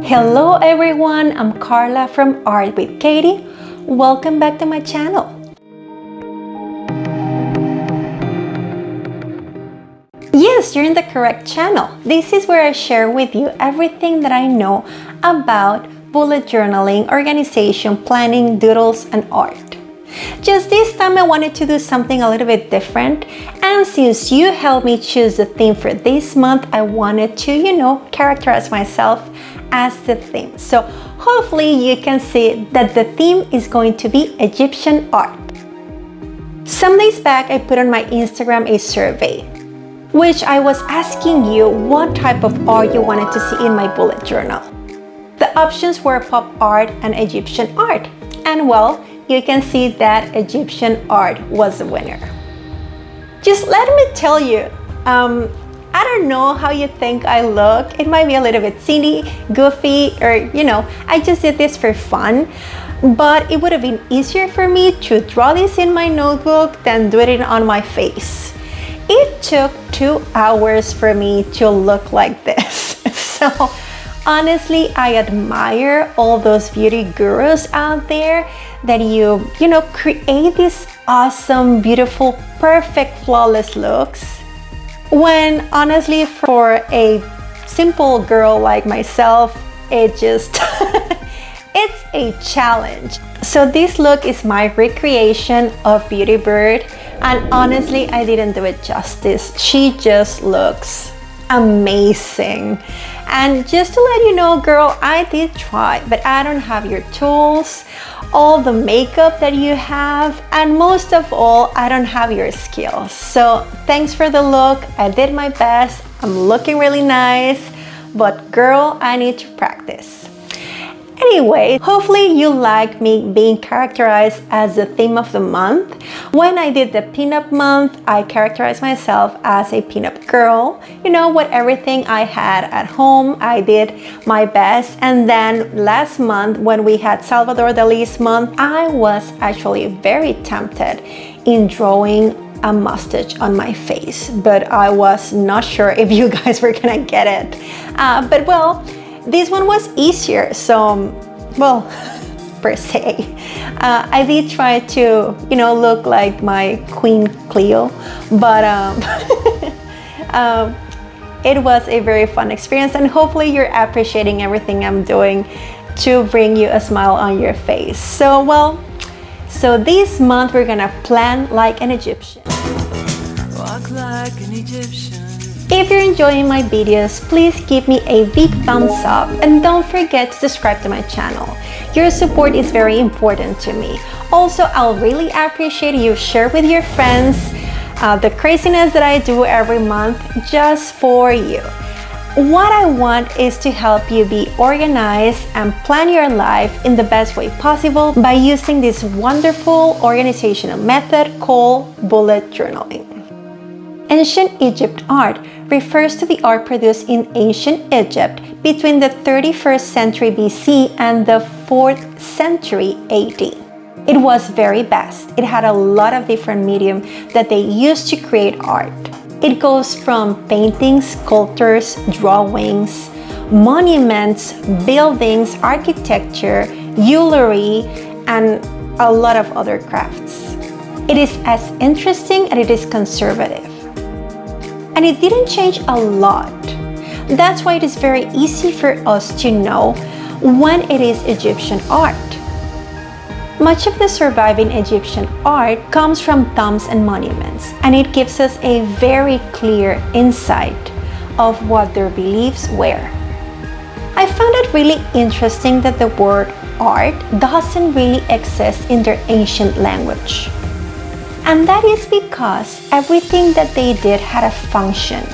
Hello everyone, I'm Carla from Art with Katie. Welcome back to my channel. Yes, you're in the correct channel. This is where I share with you everything that I know about bullet journaling, organization, planning, doodles, and art. Just this time I wanted to do something a little bit different, and since you helped me choose the theme for this month, I wanted to, characterize myself as the theme. So hopefully you can see that the theme is going to be Egyptian art. Some days back I put on my Instagram a survey, which I was asking you what type of art you wanted to see in my bullet journal. The options were pop art and Egyptian art, and well, you can see that Egyptian art was the winner. Just let me tell you, I don't know how you think I look. It might be a little bit silly, goofy, or I just did this for fun. But it would have been easier for me to draw this in my notebook than do it on my face. It took 2 hours for me to look like this. So honestly, I admire all those beauty gurus out there that you create these awesome, beautiful, perfect, flawless looks. When honestly, for a simple girl like myself, it just it's a challenge. So this look is my recreation of Beauty Bird, and honestly, I didn't do it justice. She just looks amazing. And just to let you know, girl, I did try, but I don't have your tools, all the makeup that you have, and most of all, I don't have your skills. So thanks for the look. I did my best. I'm looking really nice, but girl, I need to practice. Anyway, hopefully you like me being characterized as the theme of the month. When I did the pinup month, I characterized myself as a pinup girl. With everything I had at home, I did my best. And then last month, when we had Salvador Dali's month, I was actually very tempted in drawing a mustache on my face, but I was not sure if you guys were gonna get it. But well, this one was easier, so, well, per se. I did try to, look like my Queen Cleo, but it was a very fun experience, and hopefully you're appreciating everything I'm doing to bring you a smile on your face. So this month we're gonna plan like an Egyptian. Walk like an Egyptian. If you're enjoying my videos, please give me a big thumbs up and don't forget to subscribe to my channel. Your support is very important to me. Also, I'll really appreciate you share with your friends the craziness that I do every month just for you. What I want is to help you be organized and plan your life in the best way possible by using this wonderful organizational method called bullet journaling. Ancient Egypt art refers to the art produced in ancient Egypt between the 31st century BC and the 4th century AD. It was very vast. It had a lot of different mediums that they used to create art. It goes from paintings, sculptures, drawings, monuments, buildings, architecture, jewelry, and a lot of other crafts. It is as interesting as it is conservative. And it didn't change a lot. That's why it is very easy for us to know when it is Egyptian art. Much of the surviving Egyptian art comes from tombs and monuments, and it gives us a very clear insight of what their beliefs were. I found it really interesting that the word art doesn't really exist in their ancient language. And that is because everything that they did had a function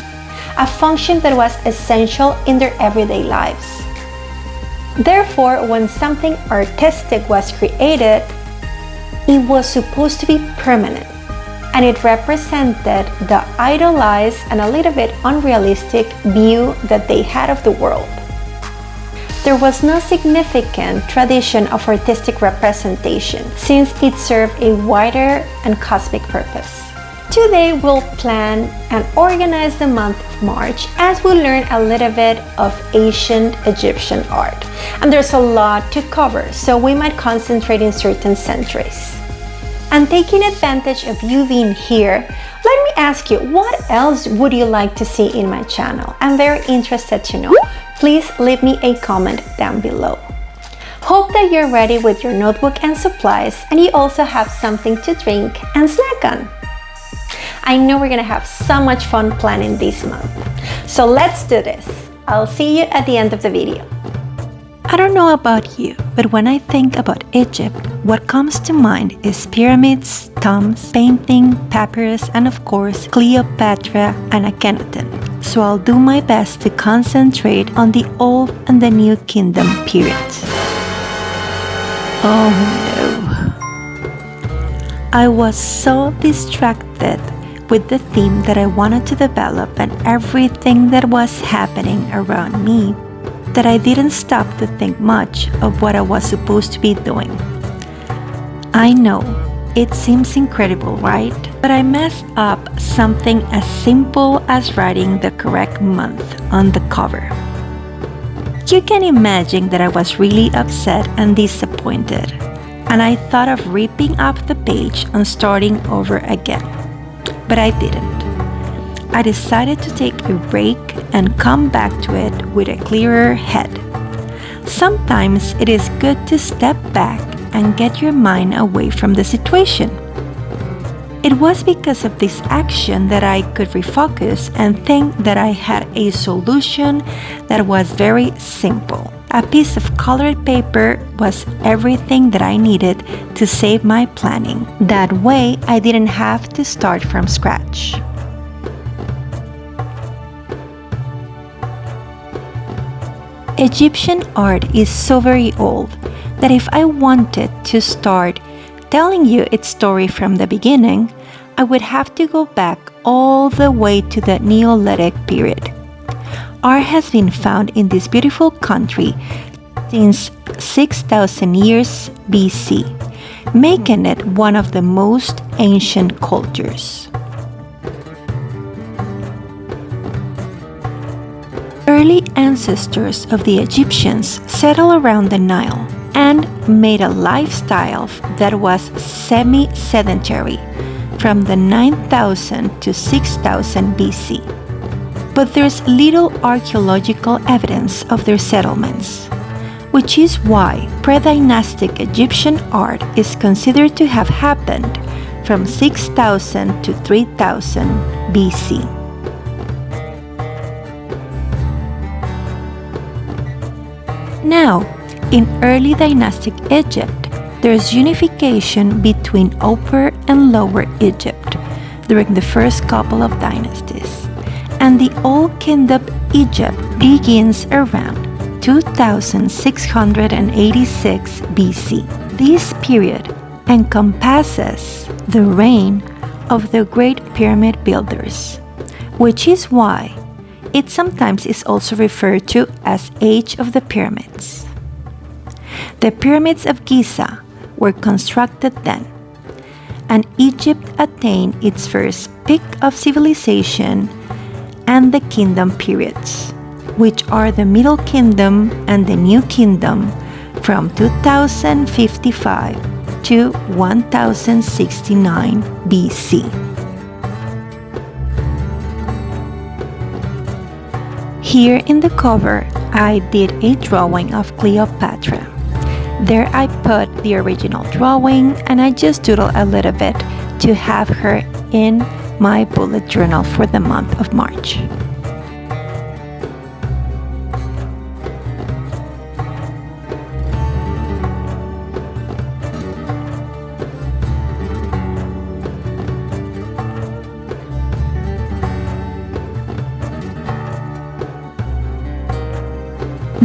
that was essential in their everyday lives. Therefore, when something artistic was created, it was supposed to be permanent, and it represented the idolized and a little bit unrealistic view that they had of the world. There was no significant tradition of artistic representation since it served a wider and cosmic purpose. Today we'll plan and organize the month of March as we learn a little bit of ancient Egyptian art. And there's a lot to cover, so we might concentrate in certain centuries. And taking advantage of you being here, let me ask you, what else would you like to see in my channel? I'm very interested to know. Please leave me a comment down below. Hope that you're ready with your notebook and supplies, and you also have something to drink and snack on. I know we're gonna have so much fun planning this month. So let's do this. I'll see you at the end of the video. I don't know about you, but when I think about Egypt, what comes to mind is pyramids, tombs, painting, papyrus, and of course, Cleopatra and Akhenaten. So I'll do my best to concentrate on the Old and the New Kingdom periods. Oh no. I was so distracted with the theme that I wanted to develop and everything that was happening around me that I didn't stop to think much of what I was supposed to be doing. I know, it seems incredible, right? But I messed up something as simple as writing the correct month on the cover. You can imagine that I was really upset and disappointed, and I thought of ripping up the page and starting over again. But I didn't. I decided to take a break and come back to it with a clearer head. Sometimes it is good to step back and get your mind away from the situation. It was because of this action that I could refocus and think that I had a solution that was very simple. A piece of colored paper was everything that I needed to save my planning. That way, I didn't have to start from scratch. Egyptian art is so very old that if I wanted to start telling you its story from the beginning, I would have to go back all the way to the Neolithic period. Art has been found in this beautiful country since 6,000 years BC, making it one of the most ancient cultures. Early ancestors of the Egyptians settled around the Nile and made a lifestyle that was semi-sedentary from the 9,000 to 6,000 BC. But there's little archaeological evidence of their settlements, which is why pre-dynastic Egyptian art is considered to have happened from 6,000 to 3,000 BC. Now, in early dynastic Egypt, there's unification between Upper and Lower Egypt during the first couple of dynasties. And the Old Kingdom Egypt begins around 2686 BC. This period encompasses the reign of the Great Pyramid builders, which is why it sometimes is also referred to as Age of the Pyramids. The pyramids of Giza were constructed then, and Egypt attained its first peak of civilization and the kingdom periods, which are the Middle Kingdom and the New Kingdom from 2055 to 1069 BC. Here in the cover, I did a drawing of Cleopatra. There I put the original drawing and I just doodled a little bit to have her in my bullet journal for the month of March.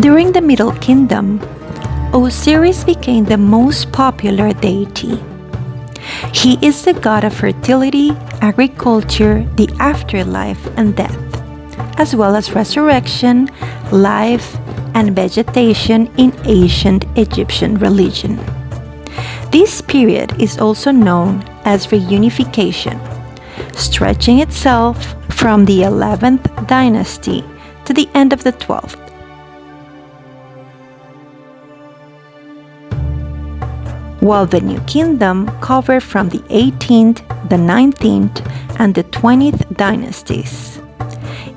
During the Middle Kingdom, Osiris became the most popular deity. He is the god of fertility, agriculture, the afterlife, and death, as well as resurrection, life, and vegetation in ancient Egyptian religion. This period is also known as reunification, stretching itself from the 11th dynasty to the end of the 12th. While the New Kingdom covered from the 18th, the 19th, and the 20th dynasties.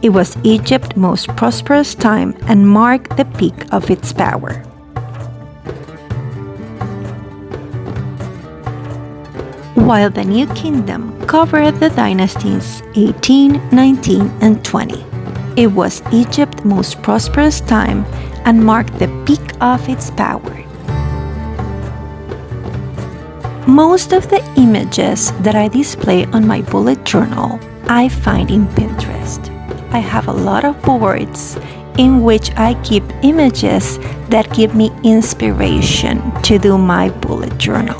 It was Egypt's most prosperous time and marked the peak of its power. While the New Kingdom covered the dynasties 18, 19, and 20, it was Egypt's most prosperous time and marked the peak of its power. Most of the images that I display on my bullet journal, I find in Pinterest. I have a lot of boards in which I keep images that give me inspiration to do my bullet journal.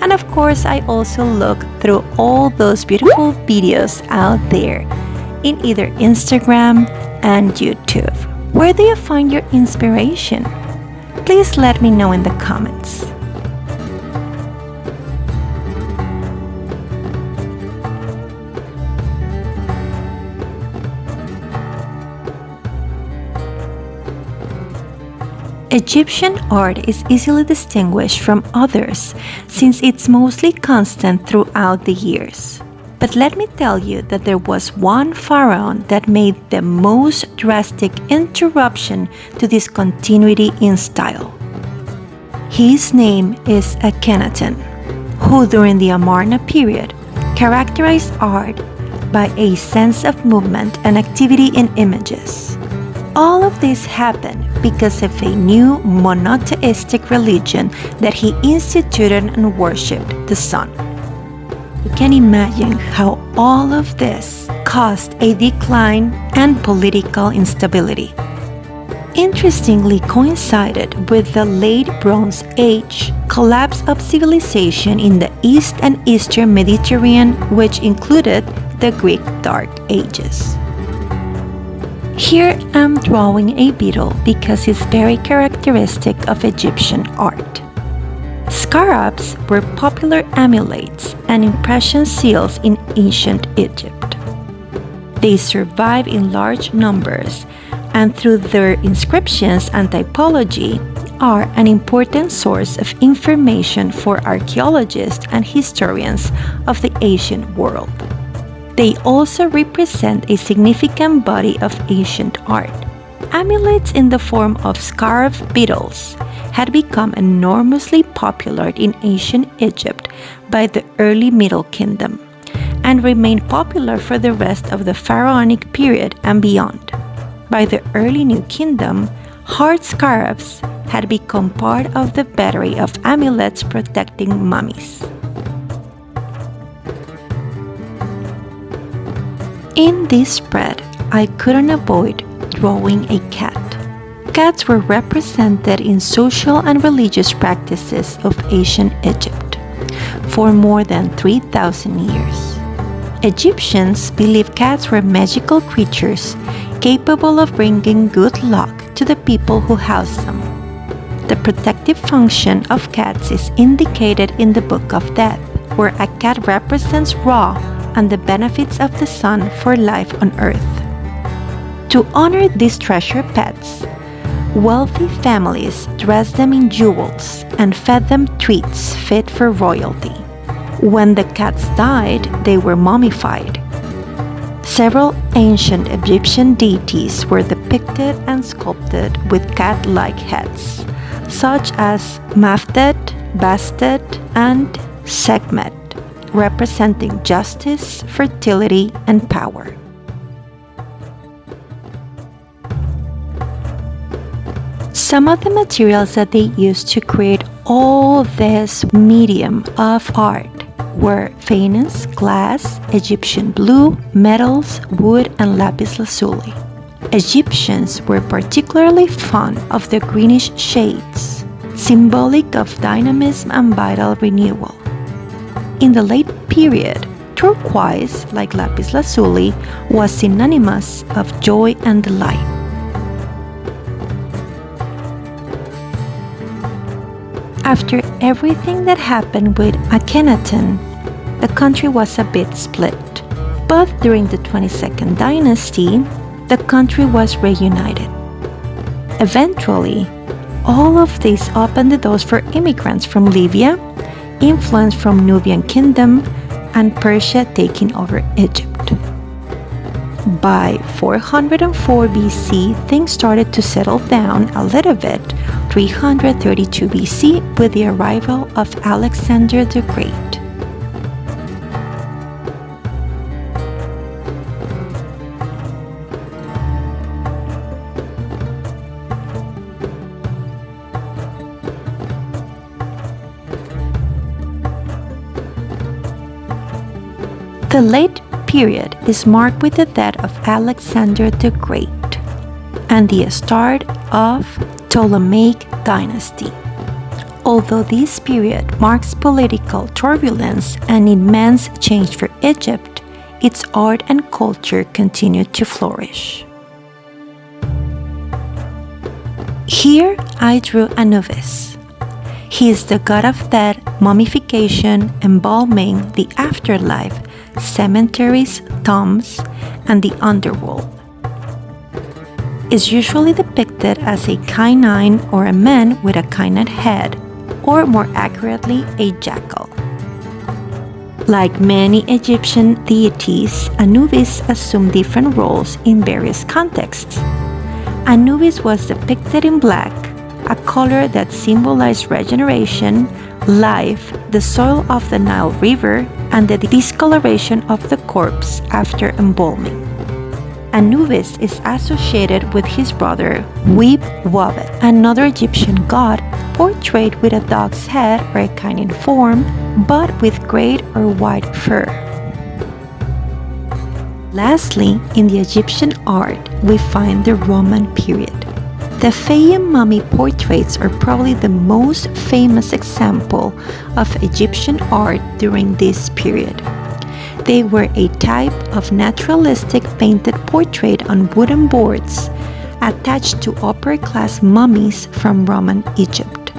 And of course, I also look through all those beautiful videos out there in either Instagram and YouTube. Where do you find your inspiration? Please let me know in the comments. Egyptian art is easily distinguished from others since it's mostly constant throughout the years. But let me tell you that there was one pharaoh that made the most drastic interruption to this continuity in style. His name is Akhenaten, who during the Amarna period characterized art by a sense of movement and activity in images. All of this happened because of a new monotheistic religion that he instituted and worshipped the sun. You can imagine how all of this caused a decline and political instability. Interestingly coincided with the late Bronze Age collapse of civilization in the East and Eastern Mediterranean, which included the Greek Dark Ages. Here I'm drawing a beetle because it's very characteristic of Egyptian art. Scarabs were popular amulets and impression seals in ancient Egypt. They survive in large numbers and through their inscriptions and typology are an important source of information for archaeologists and historians of the ancient world. They also represent a significant body of ancient art. Amulets in the form of scarab beetles had become enormously popular in ancient Egypt by the early Middle Kingdom and remained popular for the rest of the pharaonic period and beyond. By the early New Kingdom, heart scarabs had become part of the battery of amulets protecting mummies. In this spread, I couldn't avoid drawing a cat. Cats were represented in social and religious practices of ancient Egypt for more than 3,000 years. Egyptians believed cats were magical creatures capable of bringing good luck to the people who housed them. The protective function of cats is indicated in the Book of Death, where a cat represents Ra and the benefits of the sun for life on earth. To honor these treasure pets, wealthy families dressed them in jewels and fed them treats fit for royalty. When the cats died, they were mummified. Several ancient Egyptian deities were depicted and sculpted with cat-like heads, such as Mafdet, Bastet, and Sekhmet, representing justice, fertility, and power. Some of the materials that they used to create all this medium of art were veinous, glass, Egyptian blue, metals, wood, and lapis lazuli. Egyptians were particularly fond of the greenish shades, symbolic of dynamism and vital renewal. In the late period, turquoise, like lapis lazuli, was synonymous of joy and delight. After everything that happened with Akhenaten, the country was a bit split. But during the 22nd dynasty, the country was reunited. Eventually, all of this opened the doors for immigrants from Libya, influence from Nubian kingdom, and Persia taking over Egypt. By 404 BC, things started to settle down a little bit, 332 BC with the arrival of Alexander the Great. The late period is marked with the death of Alexander the Great and the start of Ptolemaic dynasty. Although this period marks political turbulence and immense change for Egypt, its art and culture continued to flourish. Here I drew Anubis. He is the god of death, mummification, embalming, the afterlife, cemeteries, tombs, and the underworld. Is usually depicted as a canine or a man with a canine head, or more accurately, a jackal. Like many Egyptian deities, Anubis assumed different roles in various contexts. Anubis was depicted in black, a color that symbolized regeneration, life, the soil of the Nile River, and the discoloration of the corpse after embalming. Anubis is associated with his brother Web-Wobet, another Egyptian god portrayed with a dog's head or a canine form, but with gray or white fur. Lastly, in the Egyptian art, we find the Roman period. The Fayum mummy portraits are probably the most famous example of Egyptian art during this period. They were a type of naturalistic painted portrait on wooden boards attached to upper-class mummies from Roman Egypt.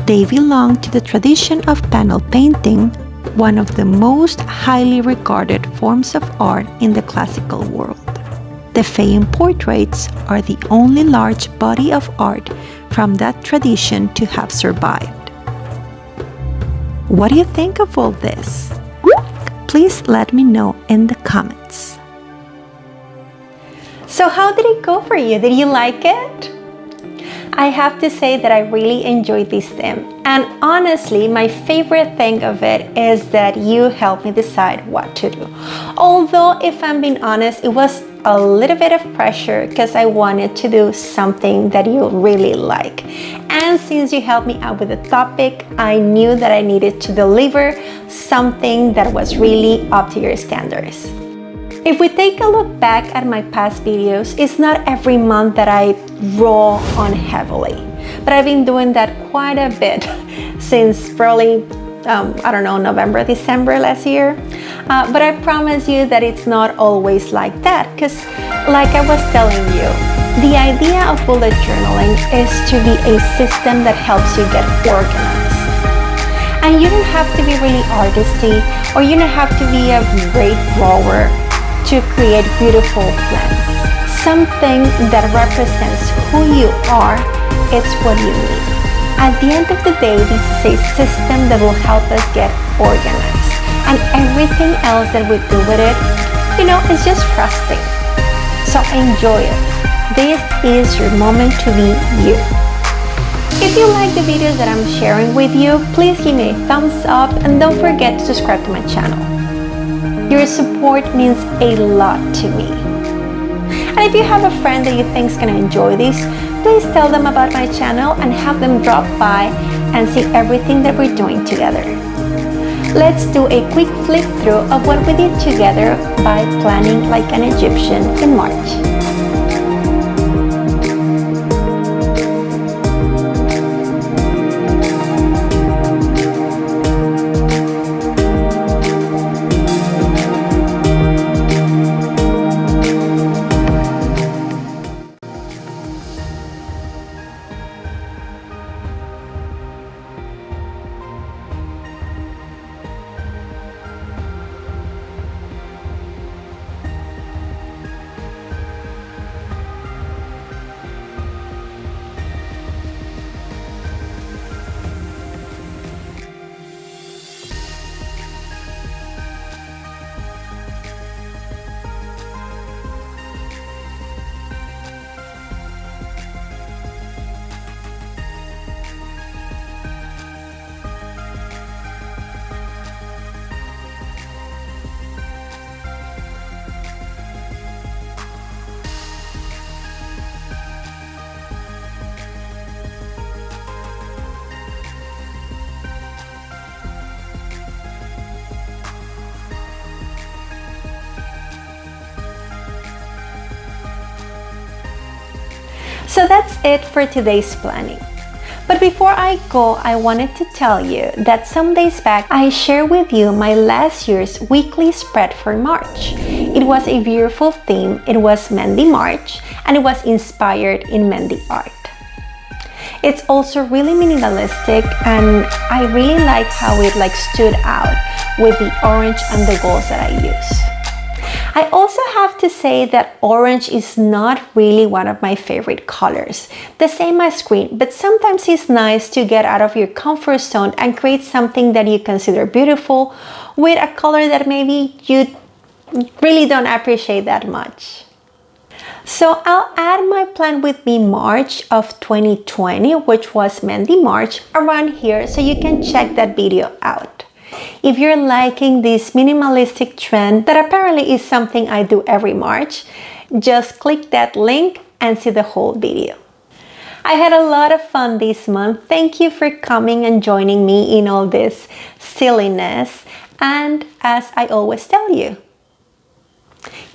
They belong to the tradition of panel painting, one of the most highly regarded forms of art in the classical world. The Fayum portraits are the only large body of art from that tradition to have survived. What do you think of all this? Please let me know in the comments. So how did it go for you? Did you like it? I have to say that I really enjoyed this theme, and honestly my favorite thing of it is that you helped me decide what to do. Although if I'm being honest, it was a little bit of pressure because I wanted to do something that you really like, and since you helped me out with the topic, I knew that I needed to deliver something that was really up to your standards. If we take a look back at my past videos, it's not every month that I draw on heavily, but I've been doing that quite a bit since probably, I don't know, November, December last year. But I promise you that it's not always like that, because like I was telling you, the idea of bullet journaling is to be a system that helps you get organized. And you don't have to be really artisty, or you don't have to be a great drawer to create beautiful plans. Something that represents who you are, it's what you need. At the end of the day, this is a system that will help us get organized. And everything else that we do with it, it's just frosting. So enjoy it. This is your moment to be you. If you like the videos that I'm sharing with you, please give me a thumbs up and don't forget to subscribe to my channel. Your support means a lot to me. And if you have a friend that you think is going to enjoy this, please tell them about my channel and have them drop by and see everything that we're doing together. Let's do a quick flip through of what we did together by planning like an Egyptian in March. So that's it for today's planning. But before I go, I wanted to tell you that some days back, I shared with you my last year's weekly spread for March. It was a beautiful theme. It was Mehndi March, and it was inspired in Mehndi art. It's also really minimalistic, and I really like how it stood out with the orange and the golds that I use. I also have to say that orange is not really one of my favorite colors, the same as green, but sometimes it's nice to get out of your comfort zone and create something that you consider beautiful with a color that maybe you really don't appreciate that much. So I'll add my Plan With Me March of 2020, which was Mehndi March, around here so you can check that video out. If you're liking this minimalistic trend that apparently is something I do every March, just click that link and see the whole video. I had a lot of fun this month. Thank you for coming and joining me in all this silliness. And as I always tell you,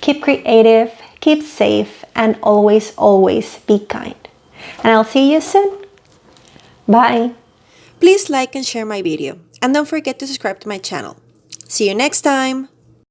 keep creative, keep safe, and always, always be kind. And I'll see you soon. Bye. Please like and share my video. And don't forget to subscribe to my channel. See you next time!